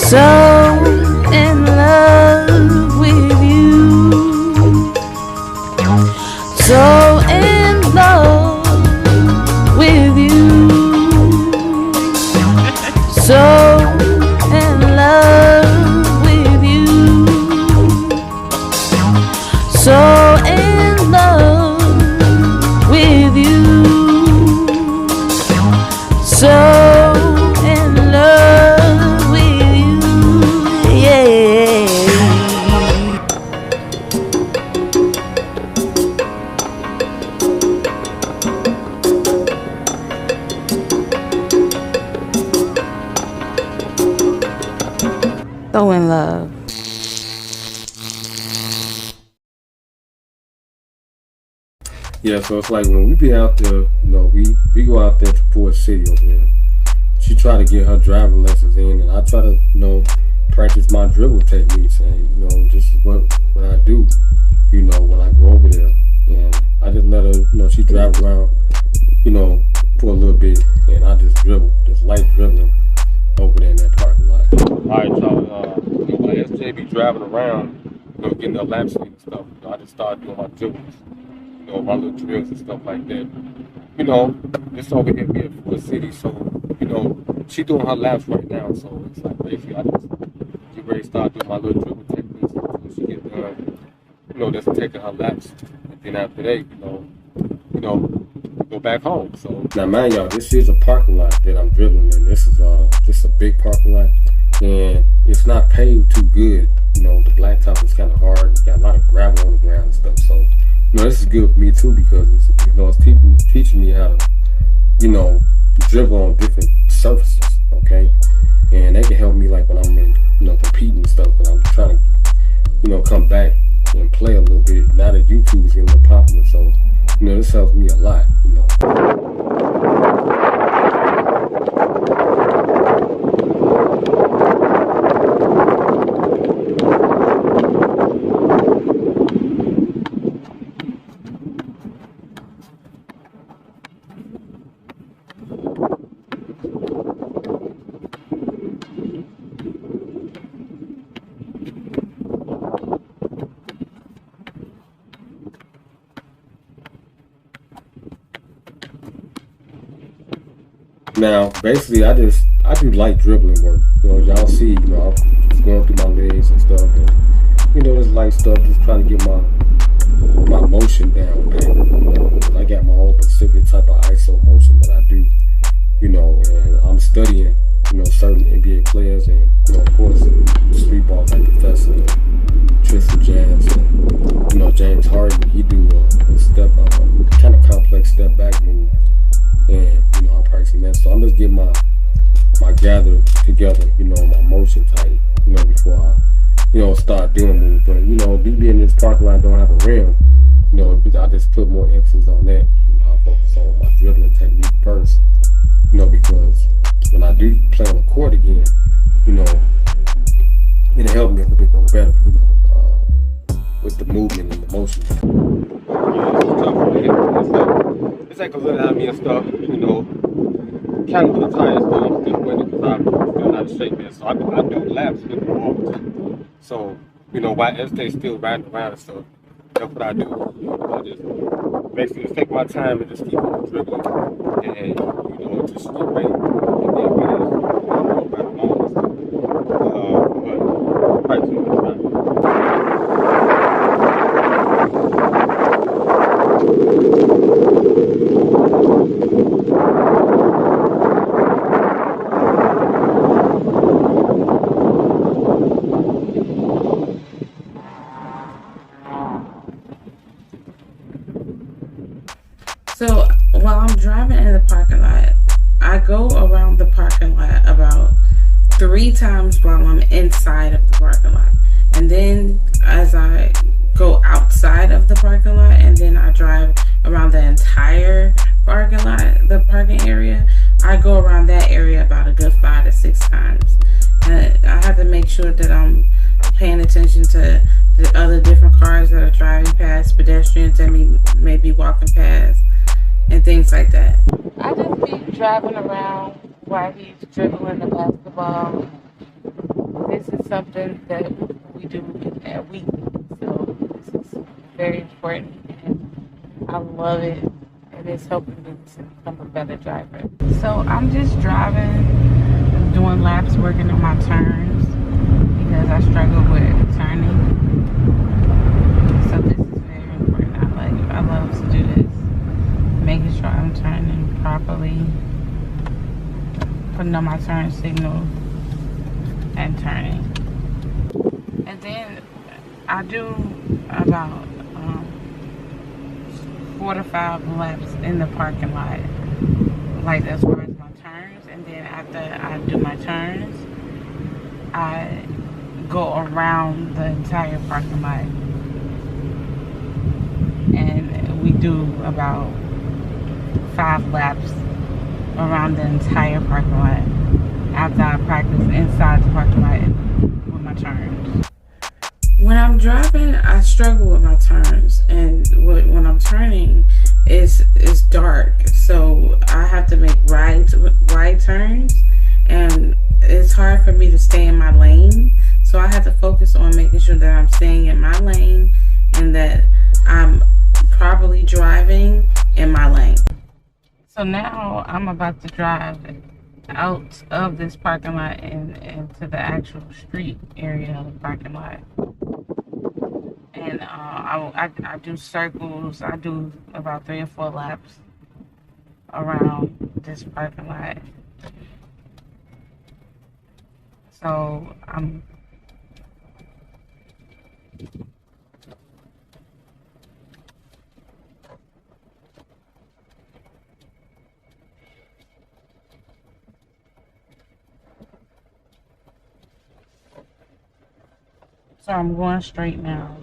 So in love with you. So in love with you. So in love with you. So in love with you. So in love with you. Yeah. So in love. Yeah, so it's like when we be out there, you know, we go out there to Port City over there. She try to get her driving lessons in, and I try to, you know, practice my dribble techniques, and you know, this is what I do, you know, when I go over there. And I just let her, you know, she drive around, you know, for a little bit, and I just dribble, just light dribbling over there in that parking lot. All right, y'all. You know, when S.Ja'E be driving around, you know, getting the lap speed and stuff, you know, I just started doing my dribbles, you know, my little drills and stuff like that. You know, this over here be at Fort City, so you know, she doing her laps right now, so it's like basically I just get ready to start doing my little dribble techniques until she get done. You know, just taking her laps, and then after that, you know, go back home. So now, mind y'all, this is a parking lot that I'm dribbling in. This is a big parking lot, and it's not paved too good. You know, the blacktop is kind of hard. It's got a lot of gravel on the ground and stuff. So, you know, this is good for me too because it's, you know, it's teaching me how to, you know, dribble on different surfaces. Okay, and they can help me like when I'm in, you know, competing and stuff. When I'm trying to, you know, come back and play a little bit. Now that YouTube is getting more popular, so you know, this helps me a lot. You know. Now, basically, I do light dribbling work. You know, y'all see, you know, I'm just going through my legs and stuff, and you know, this light stuff, just trying to get my motion down, man. You know, I got my own specific type of ISO motion that I do, you know, and I'm studying, you know, certain NBA players, and you know, of course, street ball like Professor, Tristan Jazz, and you know, James Harden. He do a kind of complex step back move. And you know, I'm practicing that, so I'm just getting my gather together, you know, my motion tight, you know, before I, you know, start doing moves. But you know, being in this parking lot don't have a rim, you know, I just put more emphasis on that. You know, I focus on my dribbling technique first, you know, because when I do play on the court again, you know, it'll help me a little bit more better, you know, with the movement and the motion. Yeah, it's tough for me. It's like a little out of me and stuff, you know, kind of a little tired still. I'm still winning because I'm still not in shape yet. So I do laps with the ball. So, you know, while S.Ja'E still riding around and stuff, that's what I do. You know, I just basically just take my time and just keep on dribbling and, you know, just get ready. And then when it's, you know, right along and stuff. But probably too much time. So while I'm driving in the parking lot, I go around the parking lot about 3 times while I'm inside of the parking lot. And then as I go outside of the parking lot and then I drive around the entire parking lot, the parking area, I go around that area about a good 5 to 6 times. And I have to make sure that I'm paying attention to the other different cars that are driving past, pedestrians that may be walking past, and things like that. I just be driving around while he's dribbling the basketball, This is something that we do weekly, so this is very important, and I love it, and it's helping me to become a better driver. So I'm just driving, doing laps, working on my turns because I struggle with turning. So this is very important. I love to do this, making sure I'm turning properly, putting on my turn signal and turning. And then I do about 4 to 5 laps in the parking lot, like as far as my turns. And then after I do my turns, I go around the entire parking lot, and we do about 5 laps around the entire parking lot after I practice inside the parking lot with my turns. When I'm driving, I struggle with my turns, and when I'm turning, it's dark, so I have to make wide turns, and it's hard for me to stay in my lane. So I have to focus on making sure that I'm staying in my lane and that I'm properly driving in my lane. So now I'm about to drive out of this parking lot and into the actual street area of the parking lot. And I do circles. I do about 3 or 4 laps around this parking lot. So I'm going straight now.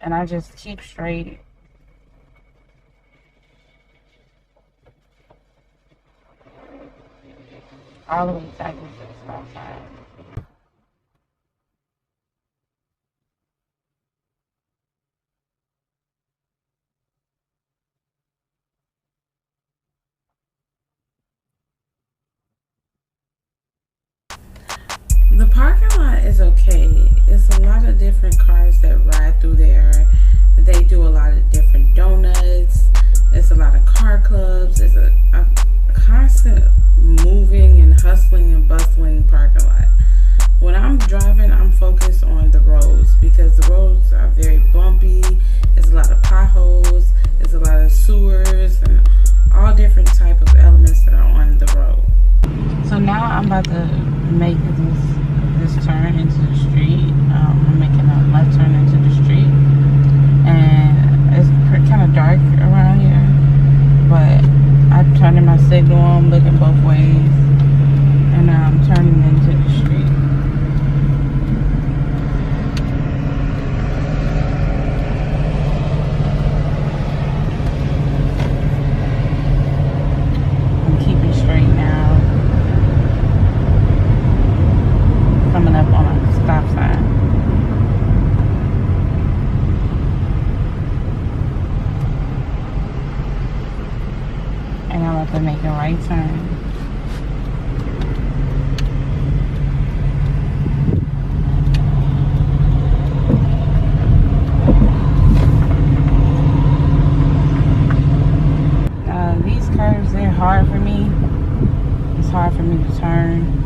And I just keep straight. All the way back into the stop sign. The parking lot is okay. It's a lot of different cars that ride through there. They do a lot of different donuts. It's a lot of car clubs. It's a constant moving and hustling and bustling parking lot. When I'm driving, I'm focused on the roads because the roads are very bumpy. There's a lot of potholes. There's a lot of sewers and all different type of elements that are on the road. So now I'm about to make this turn into the street. I'm making a left turn into the street, and it's kind of dark around here, but I'm turning my signal on, looking both ways, and now I'm turning into the street. I'm keeping straight now, coming up on a stop sign. And I'm about to make a right turn. These curves, they're hard for me. It's hard for me to turn.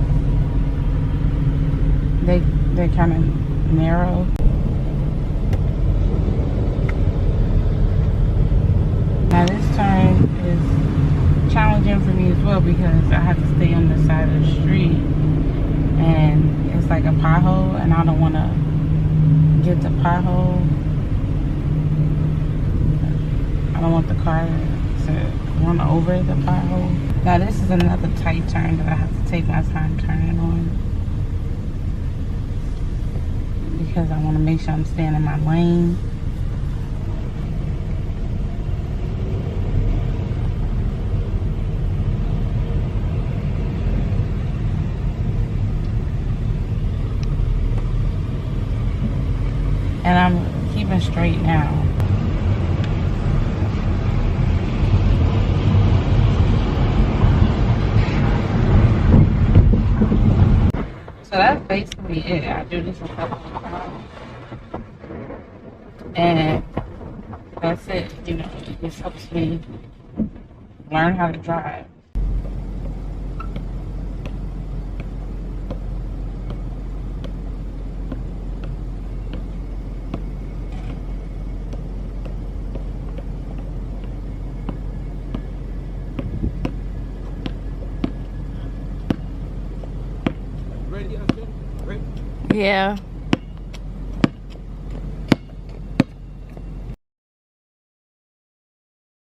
They're kind of narrow. Now this turn is challenging for me as well because I have to stay on the side of the street, and it's like a pothole, and I don't want to get the pothole. I don't want the car to run over the pothole. Now this is another tight turn that I have to take my time turning on, because I want to make sure I'm staying in my lane. And I'm keeping straight now. Yeah, I do this a couple of times. And that's it. You know, it just helps me learn how to drive. Ready? Yeah.